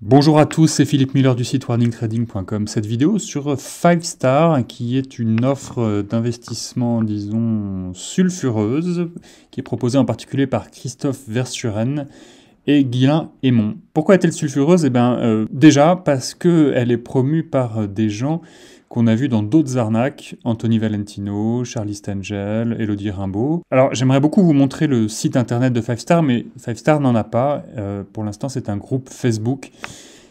Bonjour à tous, c'est Philippe Miller du site warningtrading.com. Cette vidéo sur 5Star, qui est une offre d'investissement, disons, sulfureuse, qui est proposée en particulier par Christophe Verschuren et Guylain Hémon. Pourquoi est-elle sulfureuse? Déjà parce qu'elle est promue par des gens qu'on a vus dans d'autres arnaques, Anthony Valentino, Charlie Stangel, Elodie Rimbaud. Alors j'aimerais beaucoup vous montrer le site internet de 5Star, mais 5Star n'en a pas. Pour l'instant c'est un groupe Facebook,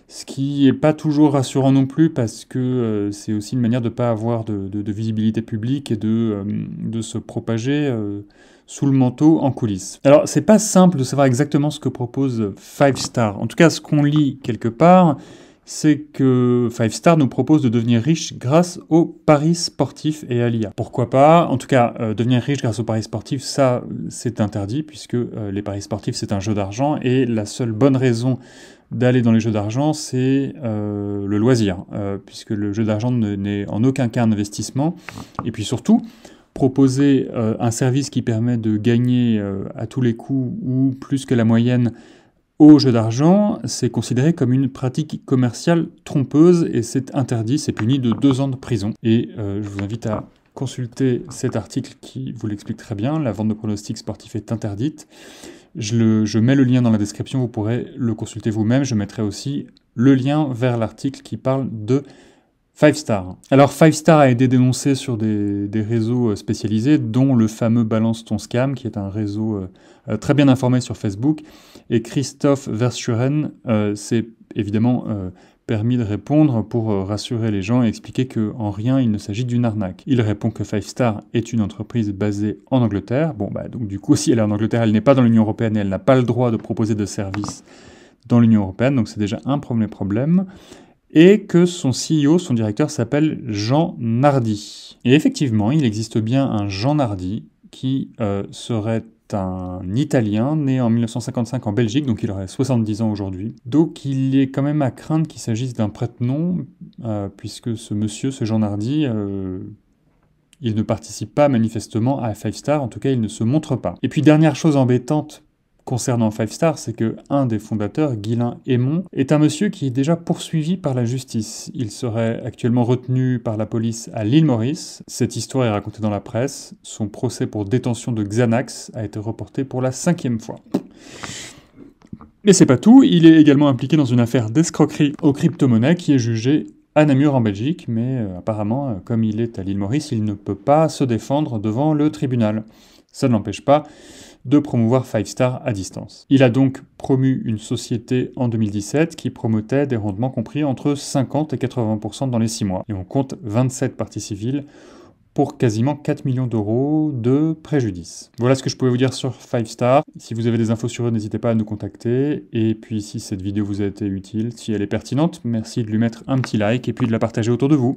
ce qui n'est pas toujours rassurant non plus, parce que c'est aussi une manière de ne pas avoir de visibilité publique et de se propager sous le manteau en coulisses. Alors c'est pas simple de savoir exactement ce que propose 5Star. En tout cas, ce qu'on lit quelque part, c'est que 5Star nous propose de devenir riche grâce aux paris sportifs et à l'IA. Pourquoi pas? En tout cas, devenir riche grâce aux paris sportifs, ça, c'est interdit, puisque les paris sportifs, c'est un jeu d'argent, et la seule bonne raison d'aller dans les jeux d'argent, c'est le loisir, puisque le jeu d'argent n'est en aucun cas un investissement. Et puis surtout, proposer un service qui permet de gagner à tous les coups, ou plus que la moyenne, au jeu d'argent, c'est considéré comme une pratique commerciale trompeuse et c'est interdit, c'est puni de 2 ans de prison. Et je vous invite à consulter cet article qui vous l'explique très bien. La vente de pronostics sportifs est interdite. Je mets le lien dans la description, vous pourrez le consulter vous-même. Je mettrai aussi le lien vers l'article qui parle de 5Star. Alors 5Star a été dénoncé sur des réseaux spécialisés, dont le fameux Balance ton scam, qui est un réseau très bien informé sur Facebook. Et Christophe Verschuren s'est évidemment permis de répondre pour rassurer les gens et expliquer qu'en rien il ne s'agit d'une arnaque. Il répond que 5Star est une entreprise basée en Angleterre. Donc du coup, si elle est en Angleterre, elle n'est pas dans l'Union européenne et elle n'a pas le droit de proposer de services dans l'Union européenne, donc c'est déjà un premier problème. Et que son CEO, son directeur, s'appelle Jean Nardi. Et effectivement, il existe bien un Jean Nardi qui serait un Italien né en 1955 en Belgique, donc il aurait 70 ans aujourd'hui. Donc il est quand même à craindre qu'il s'agisse d'un prête-nom, puisque ce monsieur, ce Jean Nardi, il ne participe pas manifestement à 5Star, en tout cas il ne se montre pas. Et puis dernière chose embêtante concernant 5Star, c'est que un des fondateurs, Guylain Hémon, est un monsieur qui est déjà poursuivi par la justice. Il serait actuellement retenu par la police à l'île Maurice. Cette histoire est racontée dans la presse. Son procès pour détention de Xanax a été reporté pour la 5e fois. Mais c'est pas tout, il est également impliqué dans une affaire d'escroquerie aux crypto-monnaies qui est jugée à Namur en Belgique, mais apparemment, comme il est à l'île Maurice, il ne peut pas se défendre devant le tribunal. Ça ne l'empêche pas de promouvoir 5Star à distance. Il a donc promu une société en 2017 qui promotait des rendements compris entre 50 et 80% dans les 6 mois. Et on compte 27 parties civiles pour quasiment 4 millions d'euros de préjudice. Voilà ce que je pouvais vous dire sur 5Star. Si vous avez des infos sur eux, n'hésitez pas à nous contacter. Et puis si cette vidéo vous a été utile, si elle est pertinente, merci de lui mettre un petit like et puis de la partager autour de vous.